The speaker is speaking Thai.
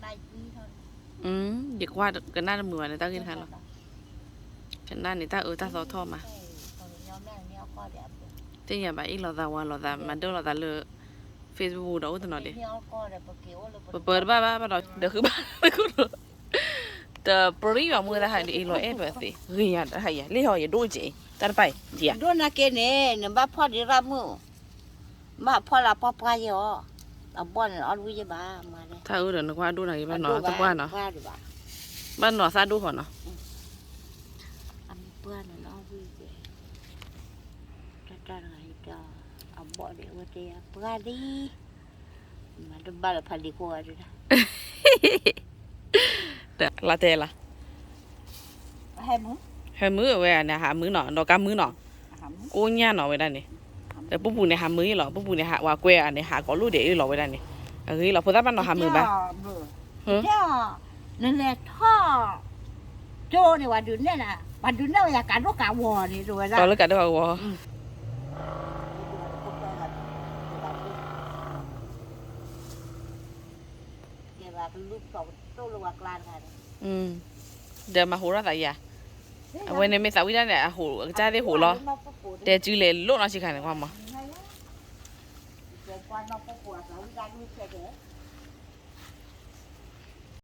đây đi thôi. Dịch qua cái na mưa này tao kinh khăn rồi chẳng nan này ta ta gió thò mà thế nhà bà ít lò già mà đâu lò già lừa Facebook đâu tụi nó điเปิดบ้าเราเดี๋ยวคือบ้าไม่คุ้นแต่ปรีว่ามือได้หายดีลอยแบบสิเฮ้ยอย่าหายอย่าเลี้ยอย่าดูจีตัดไปจีอ่ะ Đua na kia nè, nó bắt phật đi ra mưa, mà phật là phật qua gì ó, ở bên ở vui với bà mà đây. ถ้าเดี๋ยวนึกว่าดูหน่อยบ้านหนอสักบ้านเนาะ Qua đi bà. บ้านหนอซาดูก่อนเนาะ Ăn bữa nó vui vậy. Ra này cho, ở bộ để qua đây bữa đi, mà đôi ba là phải đi qua rồi đó. เดี๋ยวลาเต้ละ Hai mũ. เฮ้ยมือเว้ยเนี่ยหามือหนอดอกกามือหนอกูเนี่ยหนอไว้ได้นี่แต่ปุ๊บปุ๊เนี่ยหามือหรอปุ๊บปุ๊เนี่ยหาว่าเกวยอันนี้หาก็รู้เดี๋ยวหรอไว้ได้นี่เฮ้ยเราพูดได้บ้านหนอหามือบ้า Nên là thọ cho này bà đứng đây nè, bà đứng đây là cả nó cả vò này rồi ตอน đó. เลิกกันด้วยวะ Vậy là cái lúc cậu tôi là hoặc lan này. เดี๋ยวมาหูเราใส่ยาเอาไว้ในเมษาวิจารณ์เนี่ยหูจ้าได้หูรอแต่จื้อเลยลูกเราชิคายในความมั้ง Qua nó có của là ra đi xe kìa.